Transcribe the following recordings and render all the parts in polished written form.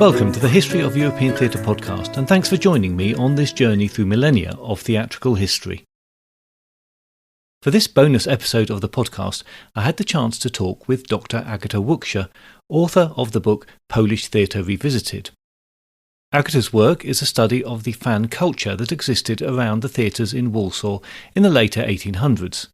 Welcome to the History of European Theatre podcast, and thanks for joining me on this journey through millennia of theatrical history. For this bonus episode of the podcast, I had the chance to talk with Dr Agata Luksza, author of the book Polish Theatre Revisited. Agata's work is a study of the fan culture that existed around the theatres in Warsaw in the later 1800s,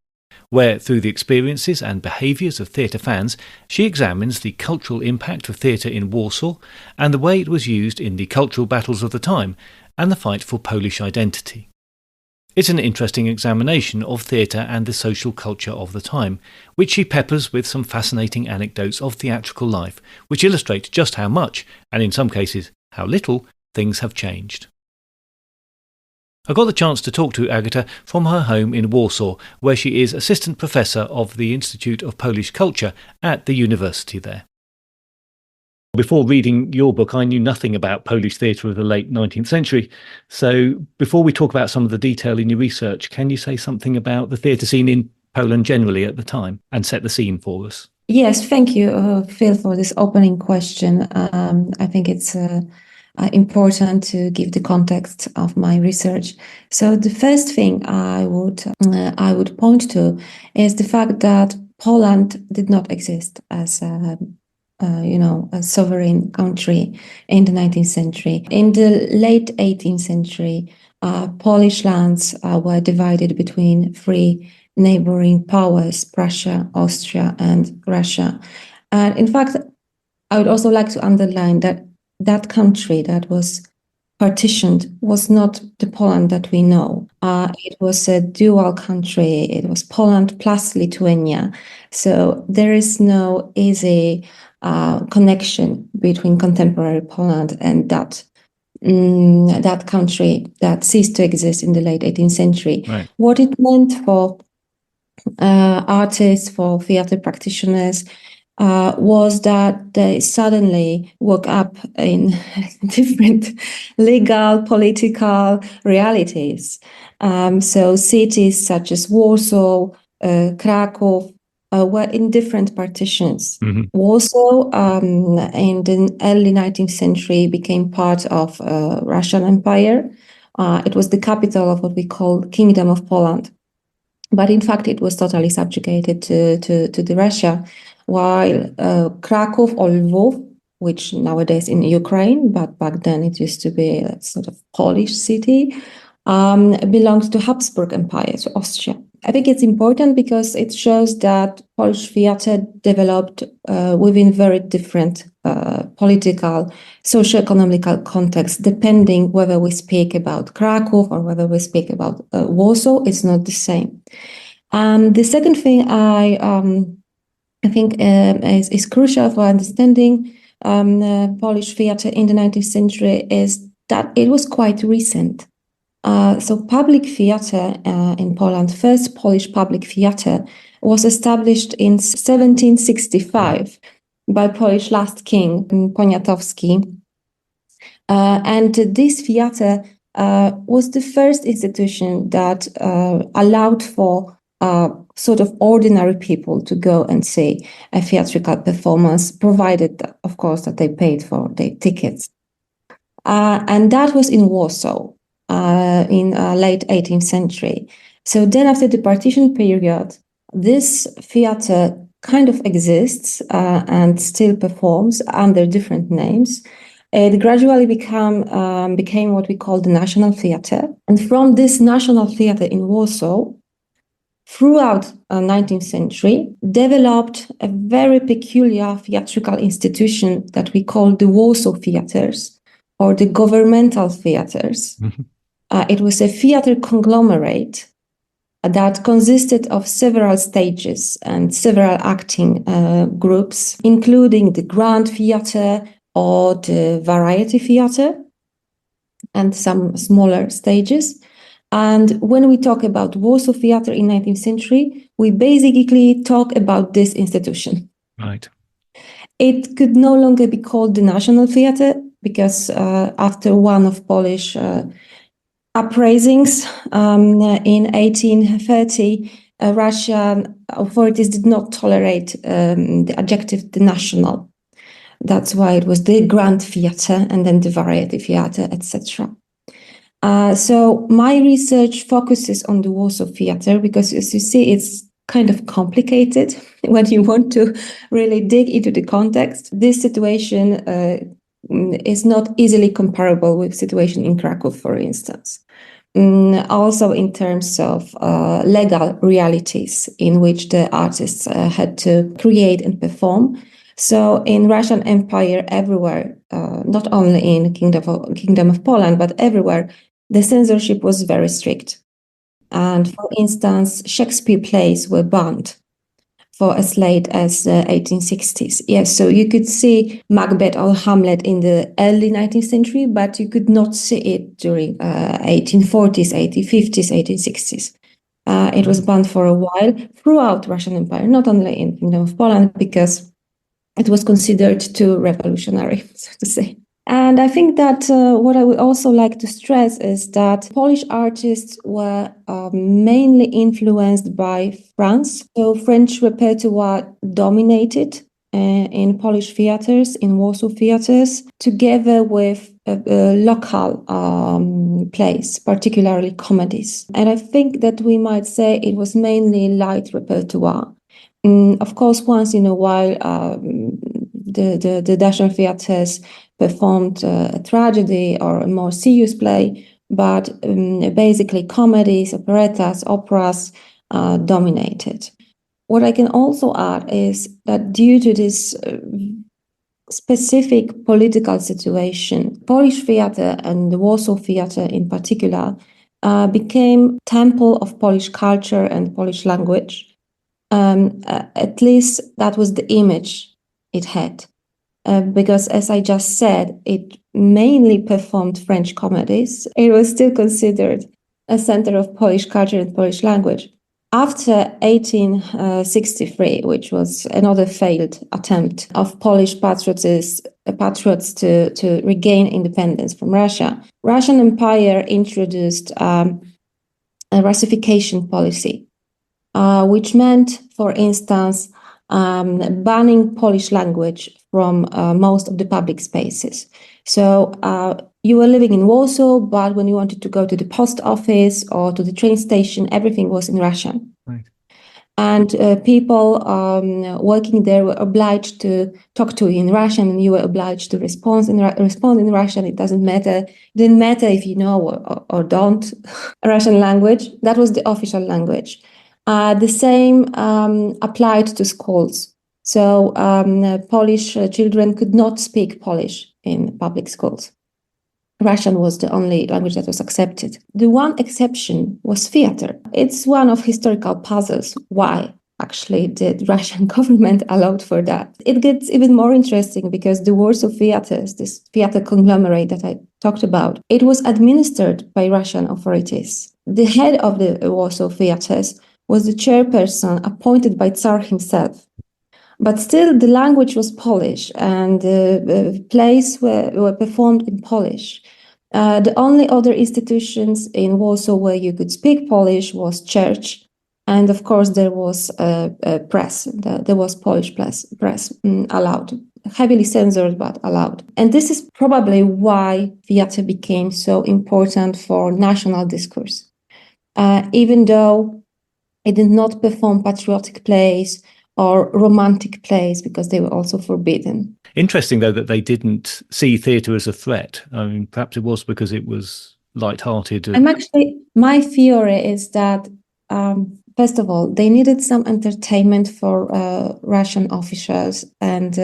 where, through the experiences and behaviours of theatre fans, she examines the cultural impact of theatre in Warsaw and the way it was used in the cultural battles of the time and the fight for Polish identity. It's an interesting examination of theatre and the social culture of the time, which she peppers with some fascinating anecdotes of theatrical life, which illustrate just how much, and in some cases how little, things have changed. I got the chance to talk to Agata from her home in Warsaw, where she is assistant professor of the Institute of Polish Culture at the university there. Before reading your book, I knew nothing about Polish theatre of the late 19th century. So before we talk about some of the detail in your research, can you say something about the theatre scene in Poland generally at the time and set the scene for us? Yes, thank you, Phil, for this opening question. I think it's important to give the context of my research. So the first thing I would point to is the fact that Poland did not exist as a sovereign country in the 19th century. In the late 18th century, Polish lands were divided between three neighboring powers: Prussia, Austria, and Russia. And in fact, I would also like to underline that country that was partitioned was not the Poland that we know. It was a dual country. It was Poland plus Lithuania. So there is no easy connection between contemporary Poland and that country that ceased to exist in the late 18th century. Right. What it meant for artists, for theater practitioners, was that they suddenly woke up in different legal, political realities. So cities such as Warsaw, Kraków, were in different partitions. Mm-hmm. Warsaw, in the early 19th century, became part of Russian Empire. It was the capital of what we call Kingdom of Poland. But in fact, it was totally subjugated to the Russia, while Kraków or Lwów, which nowadays in Ukraine, but back then it used to be a sort of Polish city, belonged to Habsburg Empire, to Austria. I think it's important because it shows that Polish theatre developed within very different political, socio-economical contexts, depending whether we speak about Kraków or whether we speak about Warsaw. It's not the same. The second thing I think is crucial for understanding Polish theatre in the 19th century is that it was quite recent. So public theatre in Poland, first Polish public theatre, was established in 1765 by Polish last king, Poniatowski. And this theatre was the first institution that allowed for sort of ordinary people to go and see a theatrical performance, provided, of course, that they paid for their tickets. And that was in Warsaw. In late 18th century. So then after the partition period, this theatre kind of exists and still performs under different names. It gradually became what we call the National Theatre. And from this National Theatre in Warsaw, throughout the 19th century, developed a very peculiar theatrical institution that we call the Warsaw Theatres, or the governmental theatres. Mm-hmm. It was a theatre conglomerate that consisted of several stages and several acting groups, including the Grand Theatre or the Variety Theatre and some smaller stages. And when we talk about Warsaw Theatre in 19th century, we basically talk about this institution. Right. It could no longer be called the National Theatre because after one of Polish uprisings in 1830, Russian authorities did not tolerate the adjective "the national." That's why it was the Grand Theatre and then the Variety Theatre, etc. So my research focuses on the Warsaw Theatre because, as you see, it's kind of complicated when you want to really dig into the context. This situation is not easily comparable with situation in Krakow, for instance. Also in terms of legal realities in which the artists had to create and perform. So in Russian Empire, everywhere, not only in Kingdom of Poland, but everywhere, the censorship was very strict. And for instance, Shakespeare plays were banned for as late as the 1860s. Yes, so you could see Macbeth or Hamlet in the early 19th century, but you could not see it during 1840s, 1850s, 1860s. It was banned for a while throughout Russian Empire, not only in Kingdom of Poland, because it was considered too revolutionary, so to say. And I think that what I would also like to stress is that Polish artists were mainly influenced by France. So French repertoire dominated in Polish theaters, in Warsaw theaters, together with local plays, particularly comedies. And I think that we might say it was mainly light repertoire. Of course, once in a while, the national theaters performed a tragedy or a more serious play, but basically comedies, operettas, operas dominated. What I can also add is that due to this specific political situation, Polish theater and the Warsaw Theater in particular became temple of Polish culture and Polish language. At least that was the image it had. Because, as I just said, it mainly performed French comedies. It was still considered a center of Polish culture and Polish language. After 1863, which was another failed attempt of Polish patriots to regain independence from Russia, Russian Empire introduced a Russification policy, which meant, for instance, banning Polish language from most of the public spaces. So you were living in Warsaw, but when you wanted to go to the post office or to the train station, everything was in Russian. Right. And people working there were obliged to talk to you in Russian, and you were obliged to respond in Russian. It didn't matter if you know or don't Russian language. That was the official language. The same applied to schools. So Polish children could not speak Polish in public schools. Russian was the only language that was accepted. The one exception was theater. It's one of historical puzzles. Why actually did Russian government allowed for that? It gets even more interesting because the Warsaw theaters, this theater conglomerate that I talked about, it was administered by Russian authorities. The head of the Warsaw theaters was the chairperson appointed by Tsar himself. But still, the language was Polish, and plays were performed in Polish. The only other institutions in Warsaw where you could speak Polish was church, and of course there was a press. There was Polish press allowed, heavily censored but allowed. And this is probably why theater became so important for national discourse, even though it did not perform patriotic plays or romantic plays because they were also forbidden. Interesting, though, that they didn't see theatre as a threat. I mean, perhaps it was because it was light-hearted. My theory is that, first of all, they needed some entertainment for Russian officials and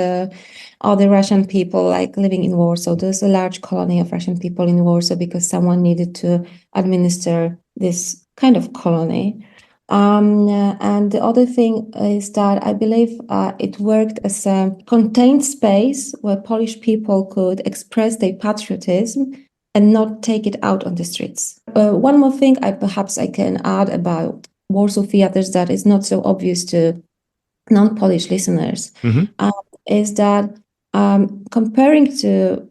other Russian people like living in Warsaw. There's a large colony of Russian people in Warsaw because someone needed to administer this kind of colony. And the other thing is that I believe it worked as a contained space where Polish people could express their patriotism and not take it out on the streets. One more thing perhaps I can add about Warsaw theaters that is not so obvious to non-Polish listeners is that comparing to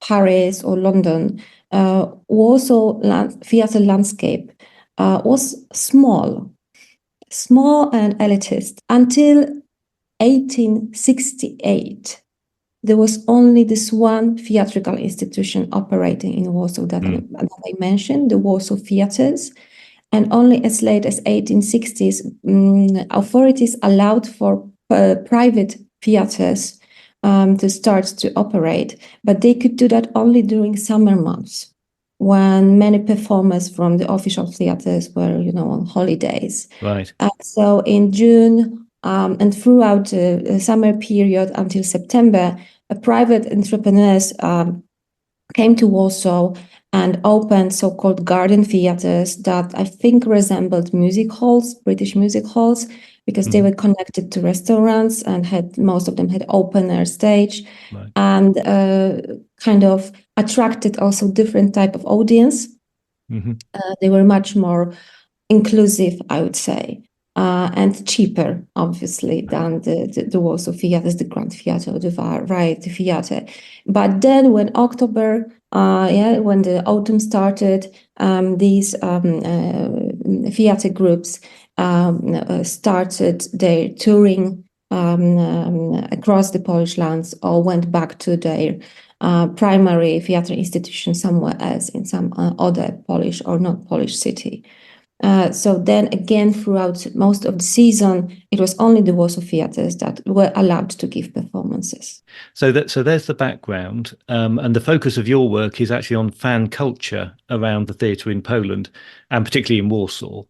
Paris or London, Warsaw theater landscape was small and elitist until 1868. there was only this one theatrical institution operating in Warsaw that I mentioned, the Warsaw Theatres. And only as late as 1860s, authorities allowed for private theatres to start to operate, but they could do that only during summer months, when many performers from the official theatres were, on holidays. Right. So in June and throughout the summer period until September, private entrepreneurs came to Warsaw and opened so-called garden theaters that I think resembled music halls, British music halls, because they were connected to restaurants and most of them had open air stage, Right. and kind of attracted also different type of audience. They were much more inclusive, I would say, and cheaper, obviously, than the Warsaw Theatres, the Grand Theatre, the Variety Theatre. But then when when the autumn started, these theatre groups started their touring across the Polish lands, or went back to their primary theatre institution somewhere else in some other Polish or not Polish city. So then again, throughout most of the season, it was only the Warsaw Theatres that were allowed to give performances. So there's the background, and the focus of your work is actually on fan culture around the theatre in Poland, and particularly in Warsaw.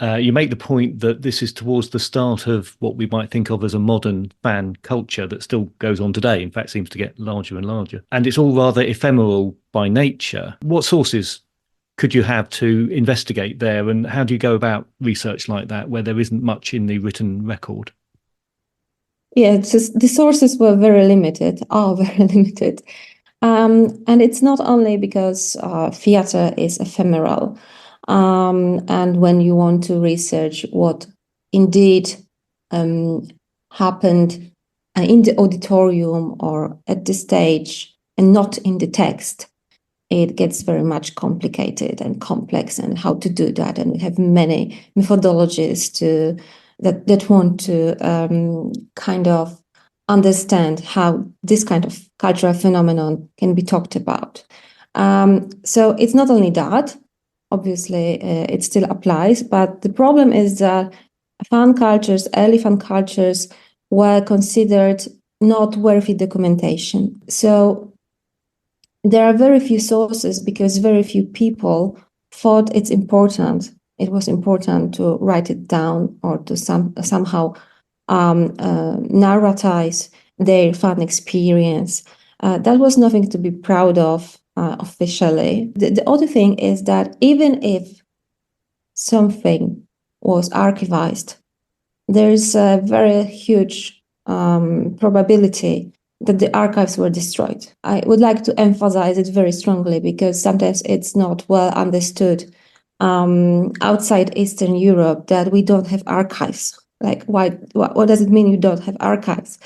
You make the point that this is towards the start of what we might think of as a modern fan culture that still goes on today. In fact, seems to get larger and larger. And it's all rather ephemeral by nature. What sources could you have to investigate there, and how do you go about research like that where there isn't much in the written record? Yeah, the sources were very limited, are very limited. And it's not only because theater is ephemeral. And when you want to research what indeed happened in the auditorium or at the stage and not in the text, it gets very much complicated and complex, and how to do that. And we have many methodologies that want to kind of understand how this kind of cultural phenomenon can be talked about. So it's not only that, obviously it still applies, but the problem is that early fan cultures were considered not worthy documentation. So there are very few sources because very few people thought it was important to write it down or to somehow narratize their fan experience. That was nothing to be proud of officially. The other thing is that even if something was archivized, there's a very huge probability that the archives were destroyed. I would like to emphasize it very strongly because sometimes it's not well understood outside Eastern Europe that we don't have archives. Like, what does it mean you don't have archives?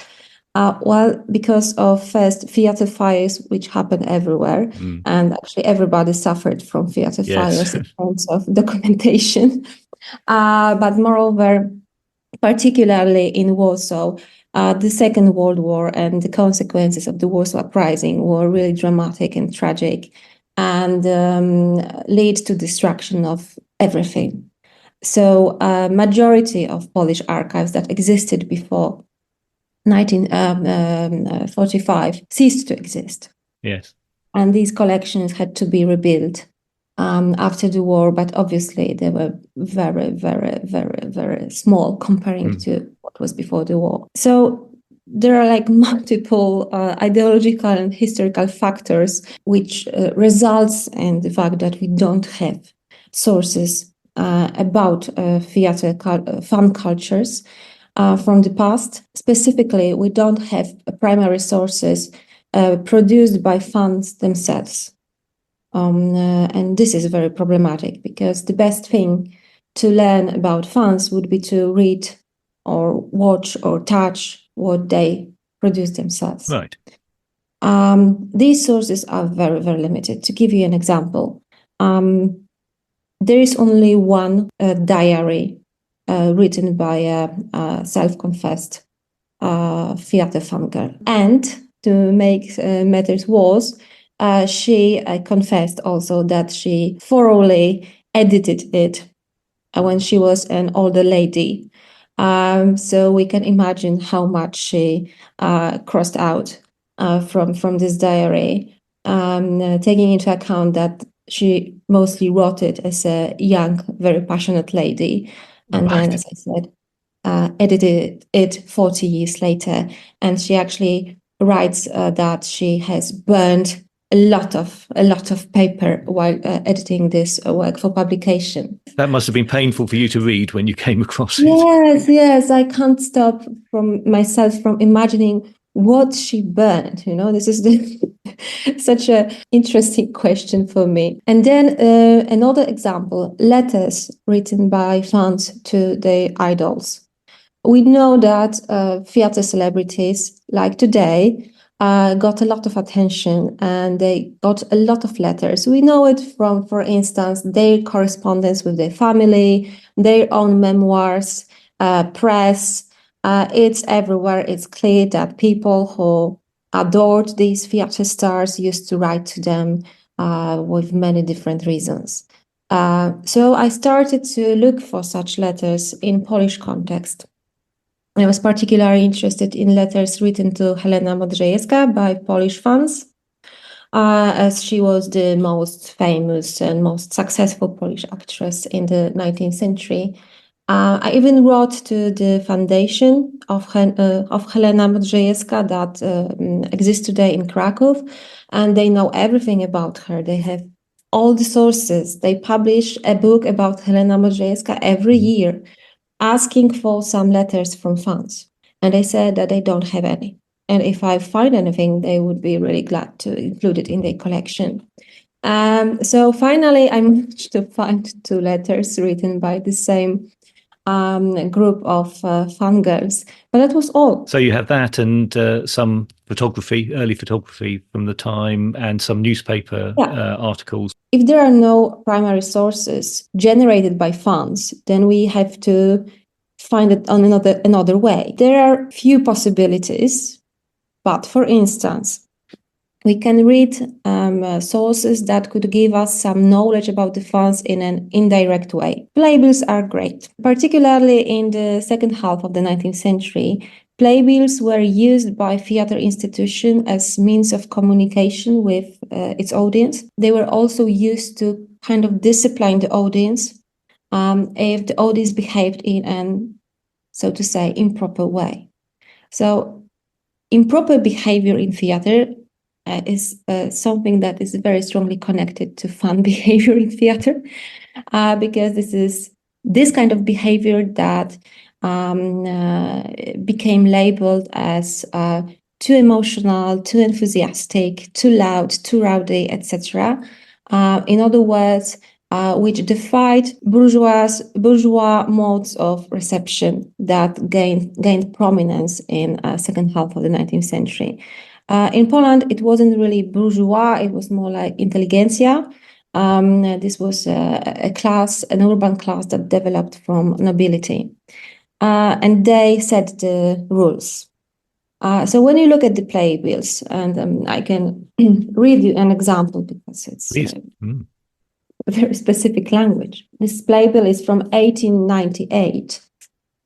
Well, because of first theater fires, which happen everywhere, and actually everybody suffered from theater fires in terms of documentation. But moreover, particularly in Warsaw, the Second World War and the consequences of the Warsaw Uprising were really dramatic and tragic, and lead to destruction of everything. So a majority of Polish archives that existed before 1945 ceased to exist. Yes. And these collections had to be rebuilt after the war, but obviously they were very, very, very, very small comparing to what was before the war. So there are like multiple ideological and historical factors which results in the fact that we don't have sources about theater fan cultures from the past. Specifically, we don't have primary sources produced by fans themselves. And this is very problematic because the best thing to learn about fans would be to read or watch or touch what they produce themselves. Right. These sources are very, very limited. To give you an example, there is only one diary written by a self-confessed theater fan girl. And to make matters worse, she confessed also that she thoroughly edited it when she was an older lady. So we can imagine how much she crossed out from this diary, taking into account that she mostly wrote it as a young, very passionate lady. And then, as I said, edited it 40 years later. And she actually writes that she has burned a lot of paper while editing this work for publication. That must have been painful for you to read when you came across it. Yes, I can't stop from imagining what she burned. This is such an interesting question for me. And then another example: letters written by fans to their idols. We know that theater celebrities, like today, got a lot of attention and they got a lot of letters. We know it from, for instance, their correspondence with their family, their own memoirs, press. It's everywhere. It's clear that people who adored these theater stars used to write to them with many different reasons. So I started to look for such letters in Polish context. I was particularly interested in letters written to Helena Modrzejewska by Polish fans, as she was the most famous and most successful Polish actress in the 19th century. I even wrote to the foundation of Helena Modrzejewska that exists today in Krakow, and they know everything about her. They have all the sources. They publish a book about Helena Modrzejewska every year, asking for some letters from fans. And they said that they don't have any. And if I find anything, they would be really glad to include it in their collection. So finally, I managed to find 2 letters written by the same group of fangirls, but that was all. So you have that and some photography, early photography from the time, and some newspaper articles. If there are no primary sources generated by fans, then we have to find it on another way. There are few possibilities, but for instance, we can read sources that could give us some knowledge about the fans in an indirect way. Playbills are great, particularly in the second half of the 19th century. Playbills were used by theater institution as means of communication with its audience. They were also used to kind of discipline the audience if the audience behaved in an, so to say, improper way. So improper behavior in theater is something that is very strongly connected to fun behavior in theater, because this is this kind of behavior that became labeled as too emotional, too enthusiastic, too loud, too rowdy, etc. In other words, which defied bourgeois modes of reception that gained prominence in second half of the 19th century. In Poland, it wasn't really bourgeois; it was more like intelligentsia. This was a class, an urban class that developed from nobility, and they set the rules. So when you look at the playbills, and I can read you an example because it's a very specific language. This playbill is from 1898.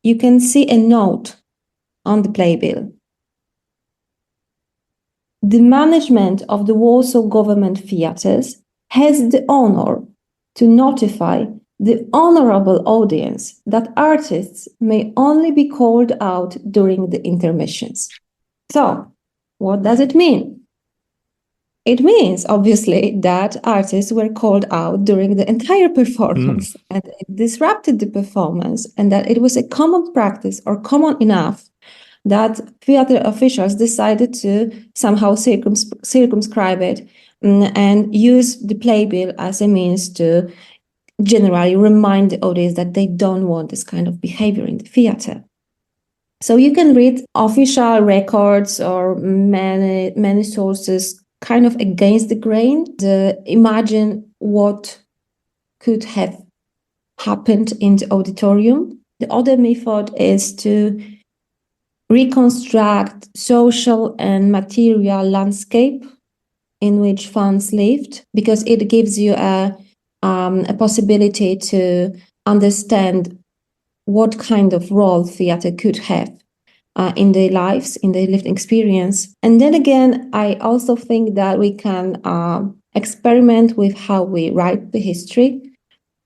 You can see a note on the playbill. The management of the Warsaw government theatres has the honor to notify the honorable audience that artists may only be called out during the intermissions. So, what does it mean? It means, obviously, that artists were called out during the entire performance and it disrupted the performance, and that it was a common practice or common enough that theater officials decided to somehow circumscribe it and use the playbill as a means to generally remind the audience that they don't want this kind of behavior in the theater. So you can read official records or many sources kind of against the grain, to imagine what could have happened in the auditorium. The other method is to reconstruct social and material landscape in which fans lived, because it gives you a possibility to understand what kind of role theater could have in their lives, in their lived experience. And then again, I also think that we can experiment with how we write the history,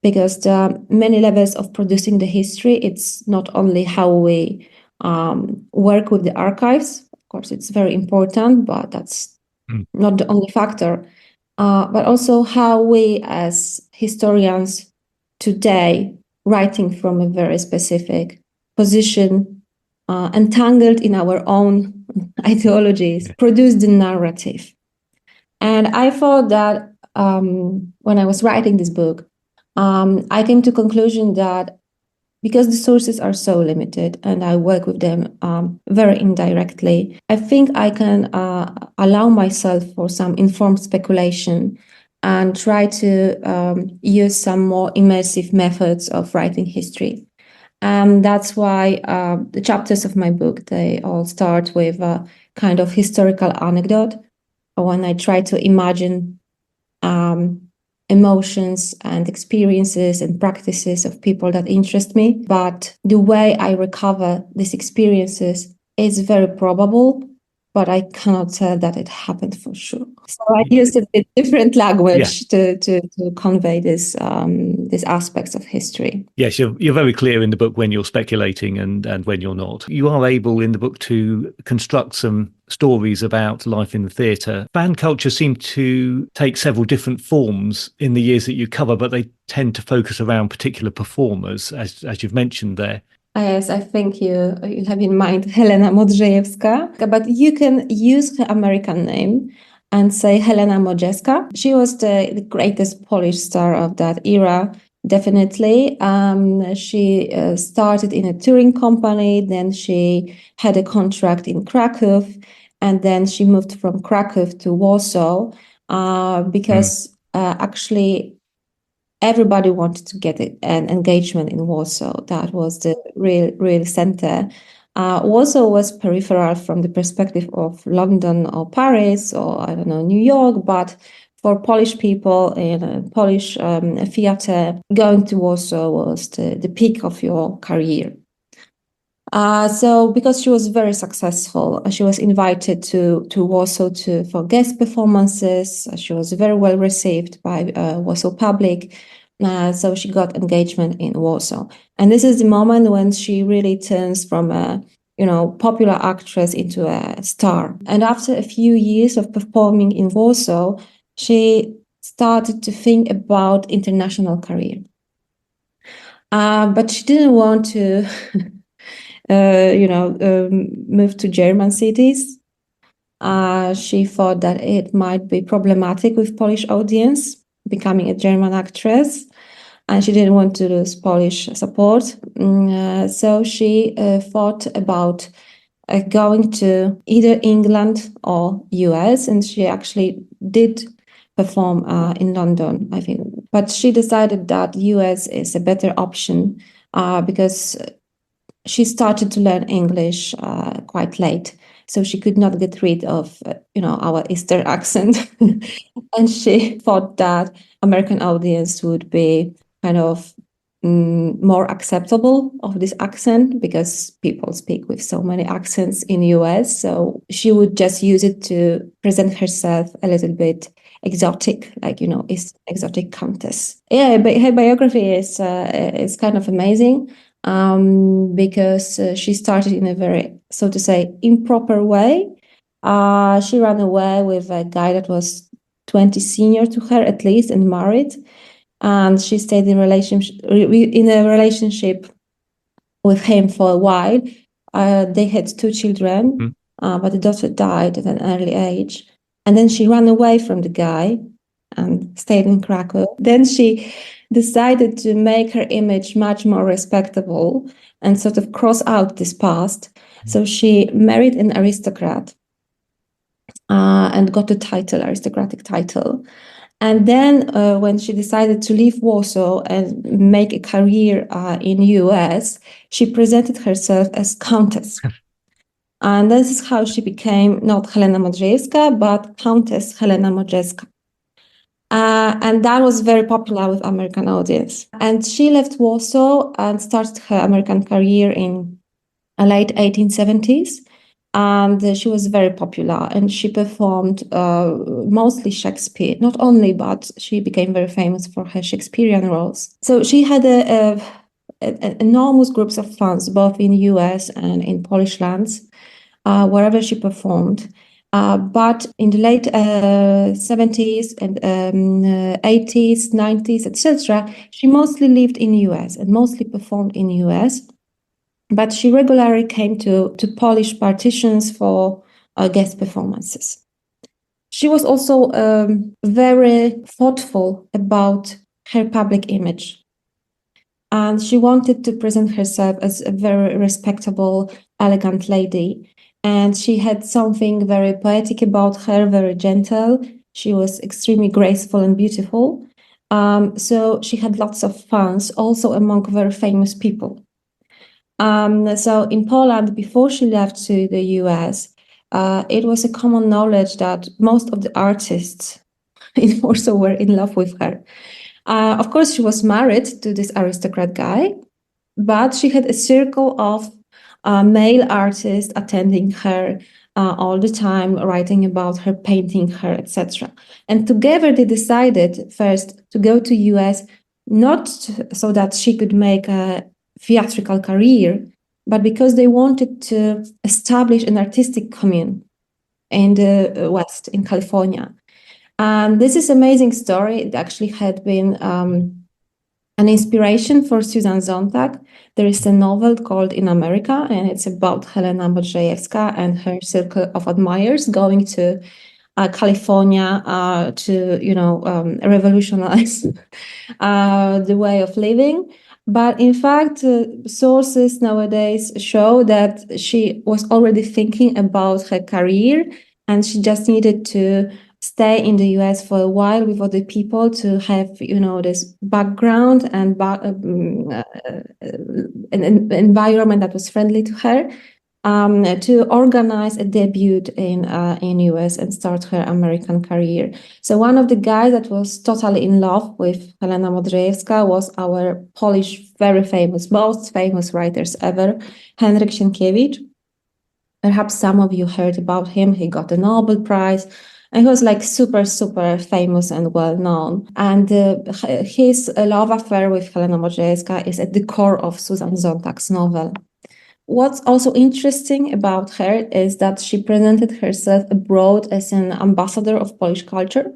because there are many levels of producing the history. It's not only how we work with the archives. Of course, it's very important, but that's not the only factor. But also how we as historians today, writing from a very specific position, entangled in our own ideologies, produce the narrative. And I thought that when I was writing this book, I came to conclusion that because the sources are so limited and I work with them very indirectly, I think I can allow myself for some informed speculation and try to use some more immersive methods of writing history. And that's why the chapters of my book, they all start with a kind of historical anecdote when I try to imagine emotions and experiences and practices of people that interest me. But the way I recover these experiences is very probable, but I cannot tell that it happened for sure. So I use a bit different language to convey these aspects of history. Yes, you're very clear in the book when you're speculating and when you're not. You are able in the book to construct some stories about life in the theatre. Fan culture seemed to take several different forms in the years that you cover, but they tend to focus around particular performers, as you've mentioned there. Yes, I think you have in mind Helena Modrzejewska, but you can use her American name and say Helena Modrzejewska. She was the greatest Polish star of that era, definitely. She started in a touring company, then she had a contract in Krakow, and then she moved from Krakow to Warsaw because actually everybody wanted to get an engagement in Warsaw. That was the real center. Warsaw was peripheral from the perspective of London or Paris or, I don't know, New York, but for Polish people in a Polish theater, going to Warsaw was the peak of your career. So because she was very successful, she was invited to Warsaw for guest performances. She was very well received by Warsaw public. So she got engagement in Warsaw. And this is the moment when she really turns from a popular actress into a star. And after a few years of performing in Warsaw, she started to think about international career. But she didn't want to moved to German cities. She thought that it might be problematic with Polish audience, becoming a German actress, and she didn't want to lose Polish support. So she thought about going to either England or US, and she actually did perform in London, I think. But she decided that US is a better option because she started to learn English quite late, so she could not get rid of, our Eastern accent. And she thought that American audience would be kind of more acceptable of this accent because people speak with so many accents in US. So she would just use it to present herself a little bit exotic, like, is exotic countess. Yeah, but her biography is kind of amazing. Because she started in a very, so to say, improper way. She ran away with a guy that was 20 senior to her at least and married. And she stayed in a relationship with him for a while. They had 2 children, but the daughter died at an early age. And then she ran away from the guy and stayed in Krakow. Then she decided to make her image much more respectable and sort of cross out this past. So she married an aristocrat and got a title, aristocratic title. And then when she decided to leave Warsaw and make a career in US, she presented herself as countess. And this is how she became not Helena Modrzejewska, but Countess Helena Modrzejewska. And that was very popular with American audience. And she left Warsaw and started her American career in late 1870s. And she was very popular, and she performed mostly Shakespeare, not only, but she became very famous for her Shakespearean roles. So she had enormous groups of fans, both in US and in Polish lands, wherever she performed. But in the late 70s and 80s, 90s, etc., she mostly lived in US and mostly performed in US. But she regularly came to Polish partitions for guest performances. She was also very thoughtful about her public image. And she wanted to present herself as a very respectable, elegant lady. And she had something very poetic about her, very gentle. She was extremely graceful and beautiful. So she had lots of fans, also among very famous people. So in Poland, before she left to the US, it was a common knowledge that most of the artists in Warsaw were in love with her. Of course, she was married to this aristocrat guy, but she had a circle of male artists attending her all the time, writing about her, painting her, etc. And together they decided first to go to US, not so that she could make a theatrical career, but because they wanted to establish an artistic commune in the West, in California. And this is an amazing story. It actually had been an inspiration for Susan Sontag. There is a novel called In America, and it's about Helena Modrzejewska and her circle of admirers going to California to, revolutionize the way of living. But in fact, sources nowadays show that she was already thinking about her career, and she just needed to stay in the US for a while with other people to have, this background and an environment that was friendly to her, to organize a debut in US and start her American career. So one of the guys that was totally in love with Helena Modrzejewska was our Polish, very famous, most famous writers ever, Henryk Sienkiewicz. Perhaps some of you heard about him. He got a Nobel Prize. And he was like super, super famous and well known. And his love affair with Helena Modrzejewska is at the core of Susan Sontag's novel. What's also interesting about her is that she presented herself abroad as an ambassador of Polish culture.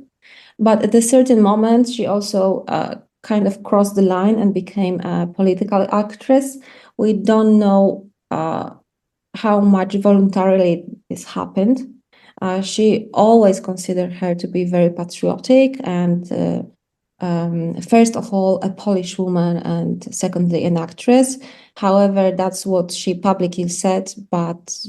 But at a certain moment, she also kind of crossed the line and became a political actress. We don't know how much voluntarily this happened. She always considered her to be very patriotic and first of all, a Polish woman and secondly, an actress. However, that's what she publicly said, but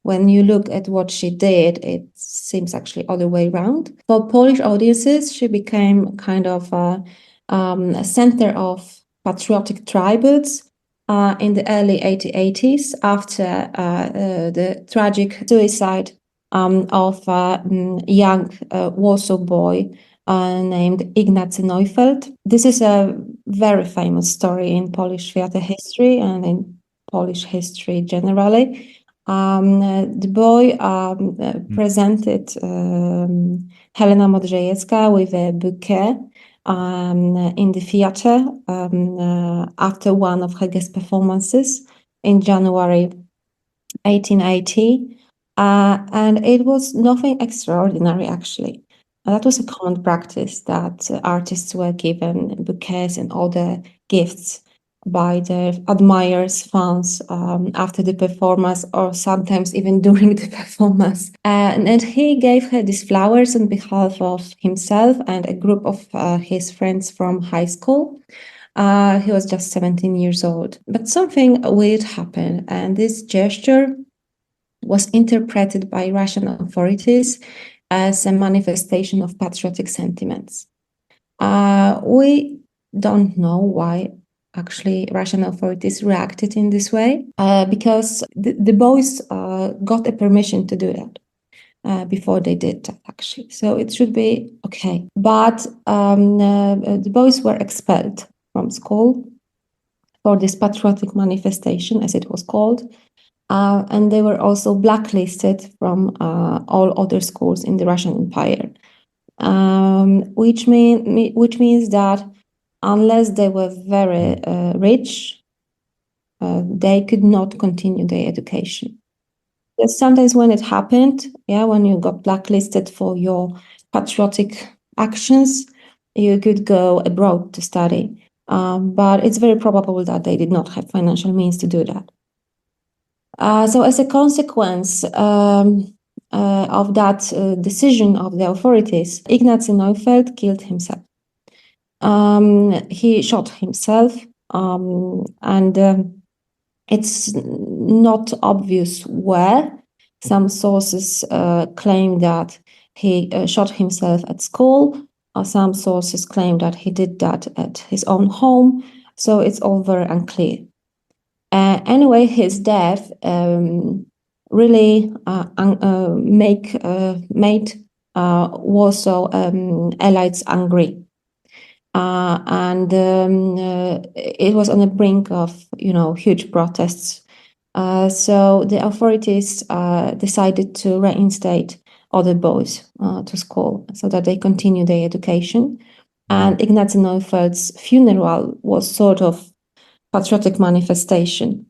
when you look at what she did, it seems actually other way around. For Polish audiences, she became kind of a center of patriotic tributes in the early 1880s after the tragic suicide of a young Warsaw boy named Ignacy Neufeld. This is a very famous story in Polish theater history and in Polish history generally. The boy presented Helena Modrzejewska with a bouquet in the theater after one of her guest performances in January 1880. And it was nothing extraordinary, actually. That was a common practice that artists were given bouquets and other gifts by their admirers, fans, after the performance, or sometimes even during the performance. And he gave her these flowers on behalf of himself and a group of his friends from high school. He was just 17 years old. But something weird happened, and this gesture was interpreted by Russian authorities as a manifestation of patriotic sentiments. We don't know why actually Russian authorities reacted in this way because the boys got a permission to do that before they did that, actually. So it should be okay. But the boys were expelled from school for this patriotic manifestation, as it was called. And they were also blacklisted from all other schools in the Russian Empire, which means that unless they were very rich, they could not continue their education. Yes, sometimes when it happened, when you got blacklisted for your patriotic actions, you could go abroad to study. But it's very probable that they did not have financial means to do that. So as a consequence of that decision of the authorities, Ignacy Neufeld killed himself. He shot himself, and it's not obvious where. Some sources claim that he shot himself at school, or some sources claim that he did that at his own home. So it's all very unclear. Anyway, his death really made Warsaw elites angry. And it was on the brink of, huge protests. So the authorities decided to reinstate all the boys to school so that they continue their education. And Ignacy Neufeld's funeral was sort of patriotic manifestation.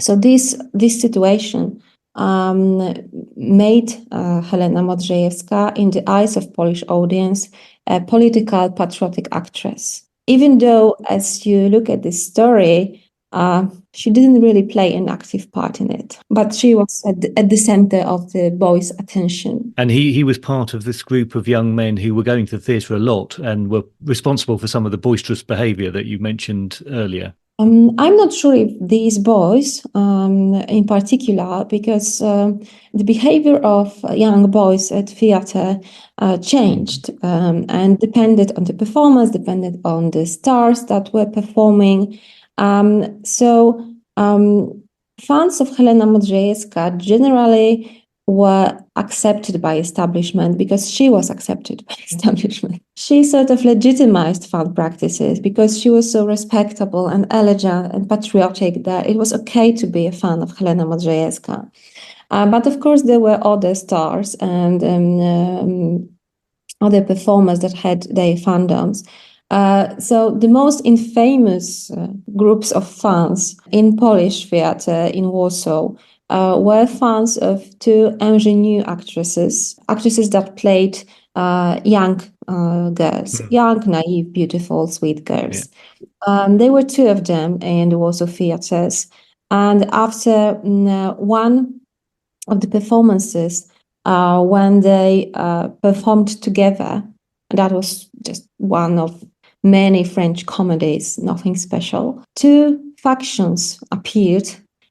So this situation made Helena Modrzejewska, in the eyes of Polish audience, a political patriotic actress. Even though, as you look at this story, she didn't really play an active part in it, but she was at the center of the boys' attention. And he was part of this group of young men who were going to the theatre a lot and were responsible for some of the boisterous behaviour that you mentioned earlier. I'm not sure if these boys in particular, because the behavior of young boys at theater changed and depended on the performance, depended on the stars that were performing. So fans of Helena Modrzejewska generally were accepted by establishment because she was accepted by establishment. She sort of legitimized fan practices because she was so respectable and elegant and patriotic that it was okay to be a fan of Helena Modrzejewska. But of course, there were other stars and other performers that had their fandoms. So the most infamous groups of fans in Polish theater in Warsaw were fans of two ingenue actresses that played young girls, young, naive, beautiful, sweet girls. Yeah. There were two of them in the Warsaw theaters. And after one of the performances, when they performed together, that was just one of many French comedies, nothing special, two factions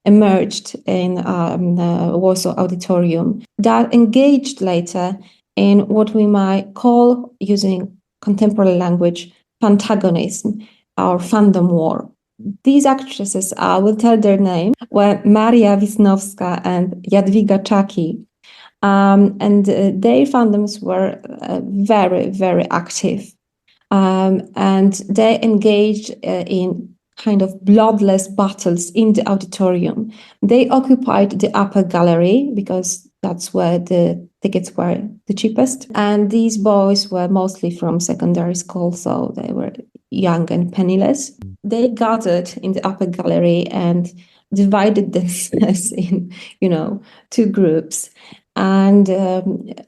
emerged in the Warsaw Auditorium that engaged later in what we might call, using contemporary language, fantagonism or fandom war. These actresses, I will tell their name, were Maria Wisnowska and Jadwiga Czaki. And their fandoms were very, very active. And they engaged in kind of bloodless battles in the auditorium. They occupied the upper gallery because that's where the tickets were the cheapest. And these boys were mostly from secondary school, so they were young and penniless. They gathered in the upper gallery and divided themselves in, two groups, and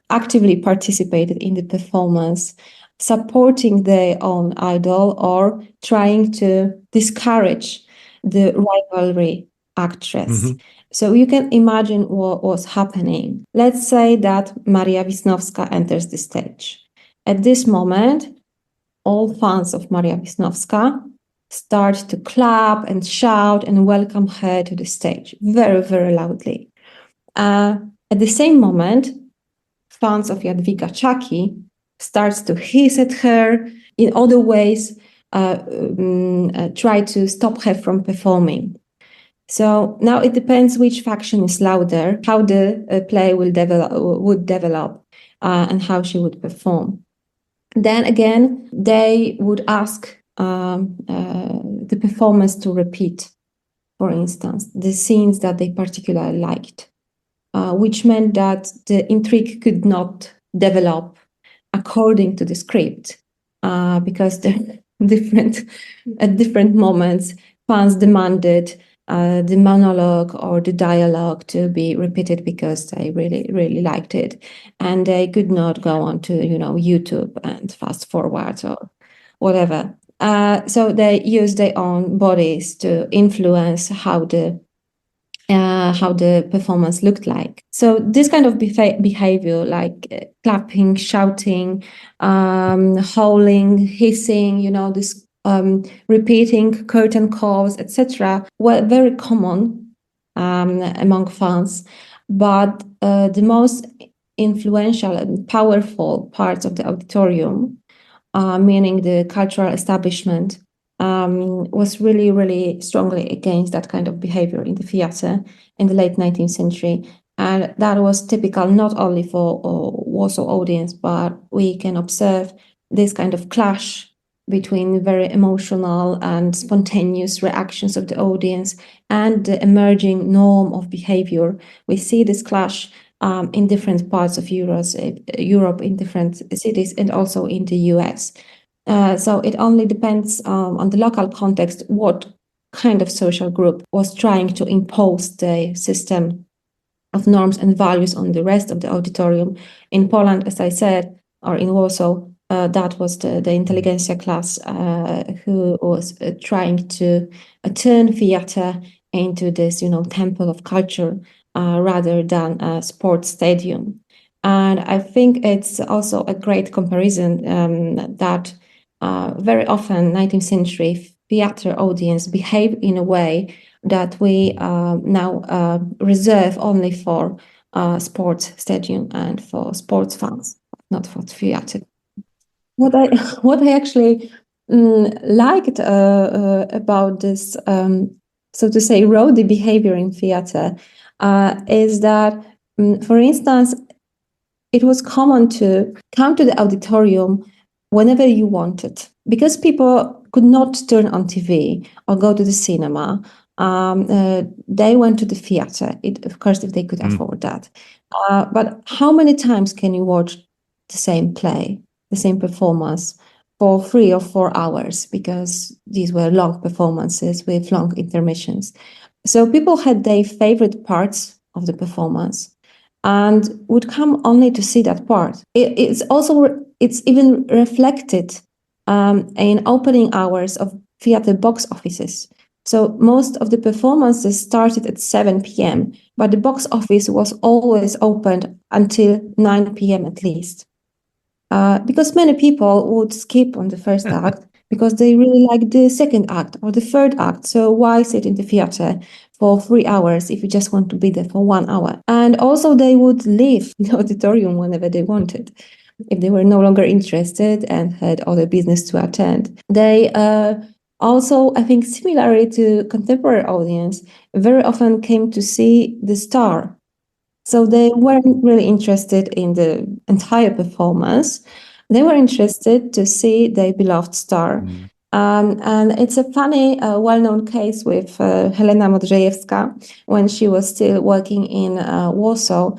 actively participated in the performance, supporting their own idol or trying to discourage the rivalry actress. Mm-hmm. So you can imagine what was happening. Let's say that Maria Wisnowska enters the stage. At this moment, all fans of Maria Wisnowska start to clap and shout and welcome her to the stage very, very loudly. At the same moment, fans of Jadwiga Czaki starts to hiss at her in other ways, try to stop her from performing. So now it depends which faction is louder, how the play would develop, and how she would perform. Then again, they would ask the performers to repeat, for instance, the scenes that they particularly liked, which meant that the intrigue could not develop according to the script, because at different moments, fans demanded the monologue or the dialogue to be repeated because they really, really liked it, and they could not go on to YouTube and fast forward or whatever. So they used their own bodies to influence how the performance looked like. So this kind of behavior, like clapping, shouting, howling, hissing, this repeating curtain calls, etc., were very common among fans. But the most influential and powerful parts of the auditorium, meaning the cultural establishment, was really, really strongly against that kind of behavior in the theatre in the late 19th century. And that was typical not only for Warsaw audience, but we can observe this kind of clash between very emotional and spontaneous reactions of the audience and the emerging norm of behavior. We see this clash in different parts of Europe, in different cities, and also in the US. So it only depends on the local context what kind of social group was trying to impose the system of norms and values on the rest of the auditorium. In Poland, as I said, or in Warsaw, that was the intelligentsia class who was trying to turn theater into this, temple of culture rather than a sports stadium. And I think it's also a great comparison that very often 19th century theater audience behave in a way that we now reserve only for sports stadium and for sports fans, not for theater. What I actually liked about this, so to say, rowdy behavior in theater is that, for instance, it was common to come to the auditorium whenever you wanted, because people could not turn on TV or go to the cinema. They went to the theater, of course, if they could afford that. But how many times can you watch the same play, the same performance for 3 or 4 hours? Because these were long performances with long intermissions. So people had their favorite parts of the performance and would come only to see that part. It's even reflected in opening hours of theater box offices. So most of the performances started at 7 p.m., but the box office was always opened until 9 p.m. at least. Because many people would skip on the first act because they really like the second act or the third act. So why sit in the theater for 3 hours if you just want to be there for 1 hour? And also they would leave the auditorium whenever they wanted, if they were no longer interested and had other business to attend. They also, I think, similarly to contemporary audience, very often came to see the star. So they weren't really interested in the entire performance. They were interested to see their beloved star. And it's a funny, well-known case with Helena Modrzejewska when she was still working in Warsaw.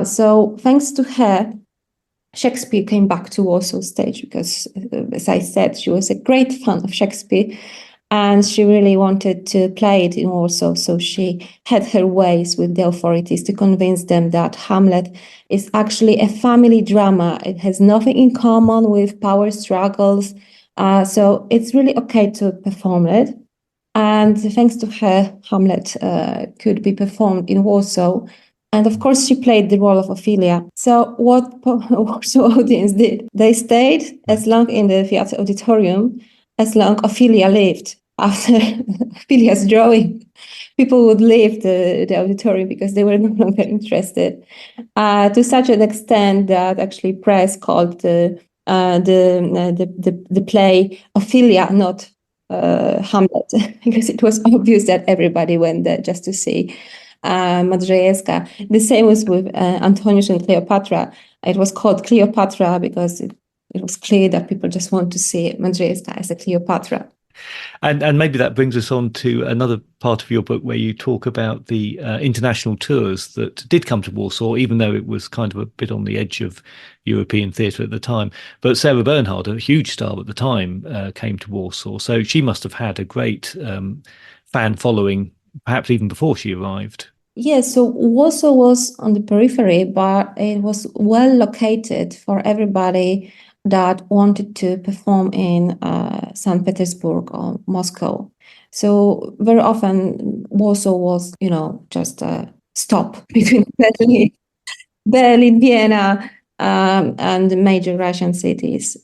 So thanks to her, Shakespeare came back to Warsaw stage because, as I said, she was a great fan of Shakespeare and she really wanted to play it in Warsaw. So she had her ways with the authorities to convince them that Hamlet is actually a family drama. It has nothing in common with power struggles. So it's really okay to perform it. And thanks to her, Hamlet could be performed in Warsaw. And of course, she played the role of Ophelia. So what Warsaw audience did, they stayed as long in the theater auditorium as long Ophelia lived. After Ophelia's drawing, people would leave the auditorium because they were no longer interested, to such an extent that actually press called the the play Ophelia, not Hamlet, because it was obvious that everybody went there just to see Madrzejewska. The same was with Antonius and Cleopatra. It was called Cleopatra because it was clear that people just want to see Madrzejewska as a Cleopatra. And maybe that brings us on to another part of your book where you talk about the international tours that did come to Warsaw, even though it was kind of a bit on the edge of European theatre at the time. But Sarah Bernhardt, a huge star at the time, came to Warsaw. So she must have had a great fan following, perhaps even before she arrived. Yes, so Warsaw was on the periphery, but it was well located for everybody that wanted to perform in St. Petersburg or Moscow. So very often Warsaw was, just a stop between Berlin, Vienna, and the major Russian cities.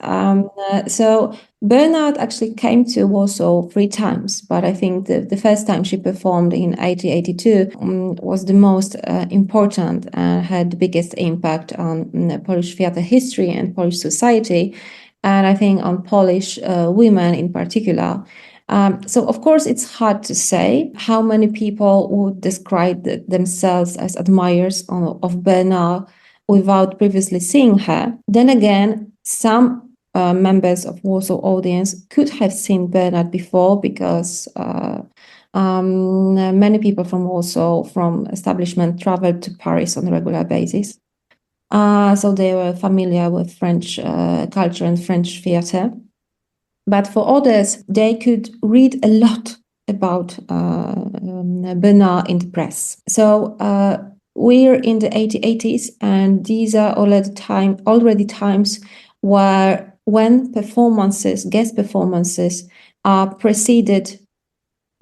So Bernard actually came to Warsaw 3 times, but I think the first time she performed in 1882 was the most important and had the biggest impact on Polish theater history and Polish society, and I think on Polish women in particular. So, of course, it's hard to say how many people would describe themselves as admirers of Bernard without previously seeing her. Then again, some members of Warsaw audience could have seen Bernard before because many people from Warsaw, from establishment, traveled to Paris on a regular basis. So they were familiar with French culture and French theater. But for others, they could read a lot about Bernard in the press. So we're in the 1880s, and these are already times where when guest performances, are preceded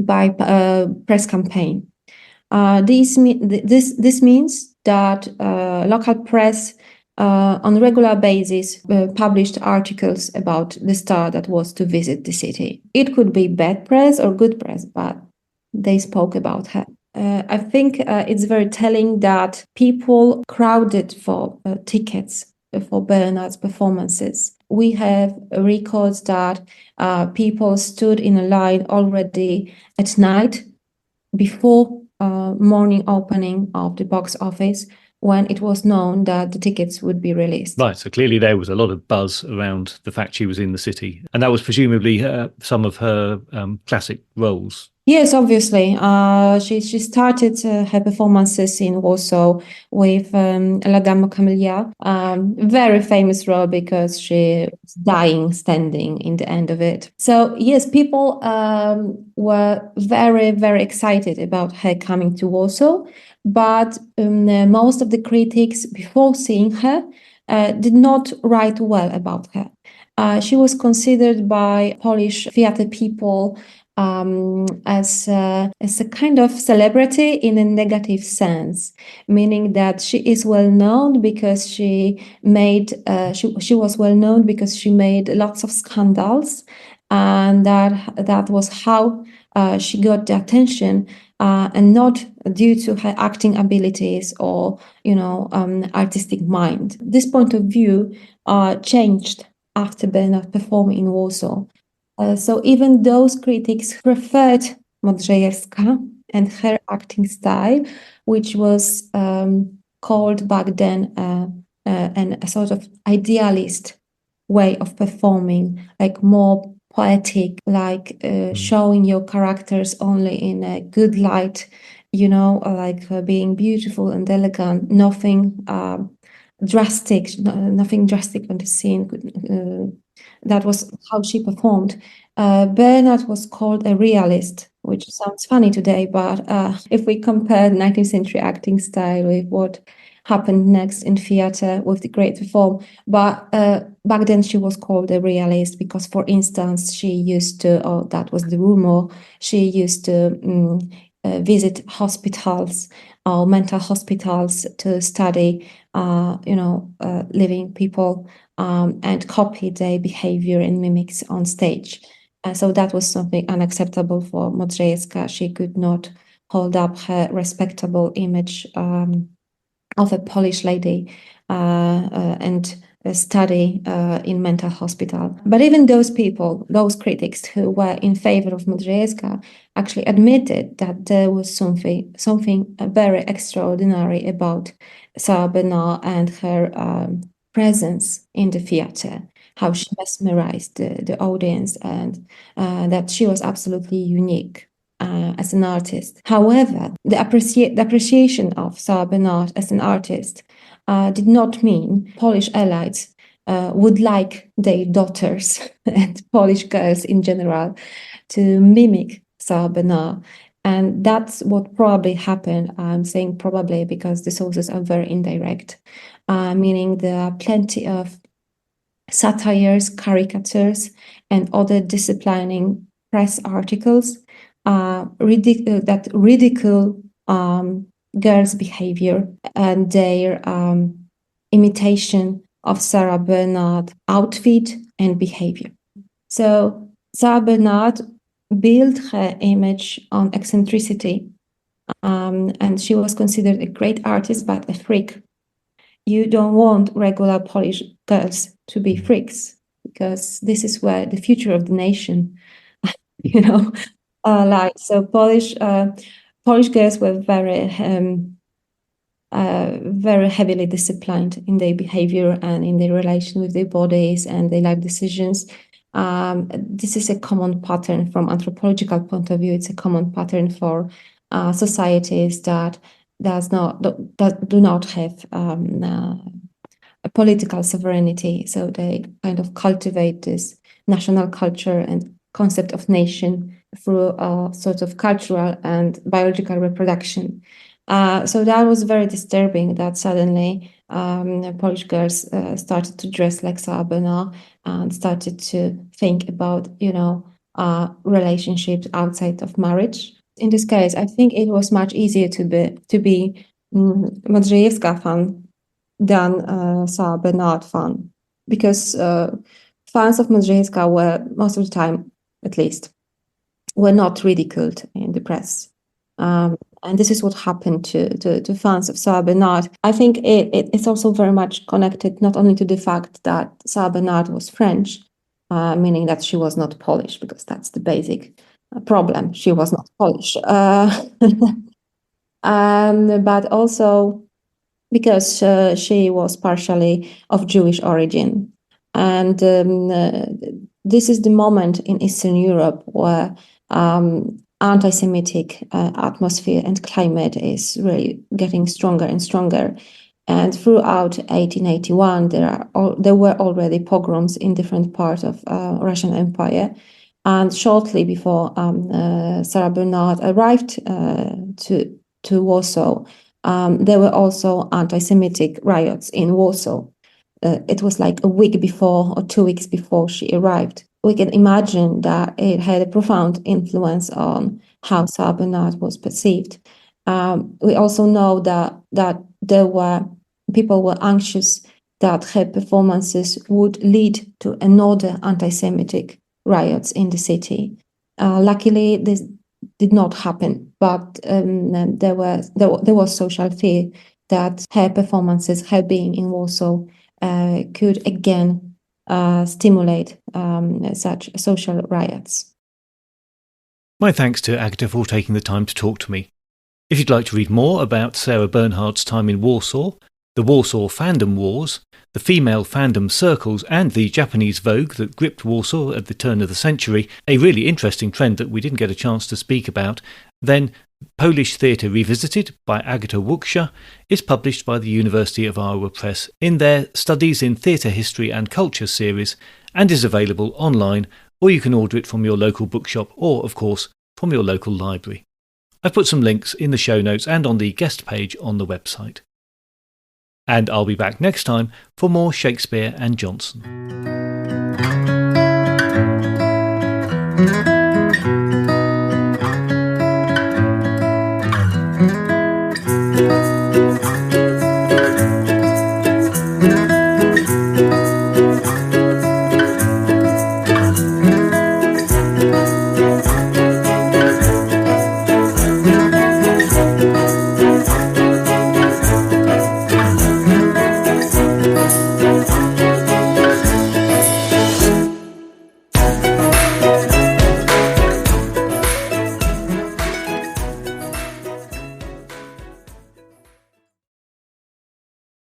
by press campaign. This means that local press on a regular basis published articles about the star that was to visit the city. It could be bad press or good press, but they spoke about her. I think it's very telling that people crowded for tickets for Bernard's performances. We have records that people stood in a line already at night before morning opening of the box office, when it was known that the tickets would be released. Right, so clearly there was a lot of buzz around the fact she was in the city, and that was presumably some of her classic roles. Yes, obviously. She started her performances in Warsaw with La Dame Camélia, very famous role because she was dying standing in the end of it. So yes, people were very, very excited about her coming to Warsaw, but most of the critics before seeing her did not write well about her. She was considered by Polish theater people as a kind of celebrity in a negative sense, meaning that she is well known because she was well known because she made lots of scandals, and that was how she got the attention, and not due to her acting abilities or artistic mind. This point of view changed after Bernard performed in Warsaw. So even those critics preferred Modrzejewska and her acting style, which was called back then a sort of idealist way of performing, like more poetic, like showing your characters only in a good light, like being beautiful and elegant, nothing drastic, nothing drastic on the scene. That was how she performed. Bernard was called a realist, which sounds funny today, but if we compare 19th century acting style with what happened next in theater with the Great Reform, but back then she was called a realist because, for instance, she used to, that was the rumor, she used to visit hospitals or mental hospitals to study, living people and copy their behavior and mimics on stage. So that was something unacceptable for Modrzejewska. She could not hold up her respectable image of a Polish lady and study in mental hospital. But even those people, those critics who were in favor of Modrzejewska, actually admitted that there was something very extraordinary about Sarah Bernard and her presence in the theater, how she mesmerized the audience, and that she was absolutely unique as an artist. However, the appreciation of Sarah Bernard as an artist did not mean Polish elites would like their daughters and Polish girls in general to mimic Sarah Bernard. And that's what probably happened. I'm saying probably because the sources are very indirect, meaning there are plenty of satires, caricatures, and other disciplining press articles that ridicule girls' behavior and their imitation of Sarah Bernard outfit and behavior. So Sarah Bernard built her image on eccentricity, and she was considered a great artist, but a freak. You don't want regular Polish girls to be freaks, because this is where the future of the nation, lies. So Polish girls were very heavily disciplined in their behavior and in their relation with their bodies and their life decisions. This is a common pattern from anthropological point of view. It's a common pattern for societies that do not have a political sovereignty. So they kind of cultivate this national culture and concept of nation through a sort of cultural and biological reproduction. So that was very disturbing that suddenly Polish girls started to dress like Sarah Bernard and started to think about, relationships outside of marriage. In this case, I think it was much easier to be Modrzejewska fan than Sarah Bernard fan, because fans of Modrzejewska were, most of the time at least, were not ridiculed in the press. And this is what happened to fans of Sarah Bernard. I think it's also very much connected not only to the fact that Sarah Bernard was French, meaning that she was not Polish, because that's the basic problem. She was not Polish. But also because she was partially of Jewish origin. And this is the moment in Eastern Europe where anti-Semitic atmosphere and climate is really getting stronger and stronger. And throughout 1881, there were already pogroms in different parts of Russian Empire. And shortly before Sarah Bernard arrived to Warsaw, there were also anti-Semitic riots in Warsaw. It was like a week before or 2 weeks before she arrived. We can imagine that it had a profound influence on how Sarah Bernard was perceived. We also know that people were anxious that her performances would lead to another anti-Semitic riots in the city. Luckily, this did not happen, but there was social fear that her performances, her being in Warsaw, could again stimulate such social riots. My thanks to Agata for taking the time to talk to me. If you'd like to read more about Sarah Bernhardt's time in Warsaw, the Warsaw fandom wars, the female fandom circles, and the Japanese vogue that gripped Warsaw at the turn of the century, a really interesting trend that we didn't get a chance to speak about, then Polish Theatre Revisited by Agata Luksza is published by the University of Iowa Press in their Studies in Theatre History and Culture series, and is available online, or you can order it from your local bookshop or, of course, from your local library. I've put some links in the show notes and on the guest page on the website. And I'll be back next time for more Shakespeare and Johnson.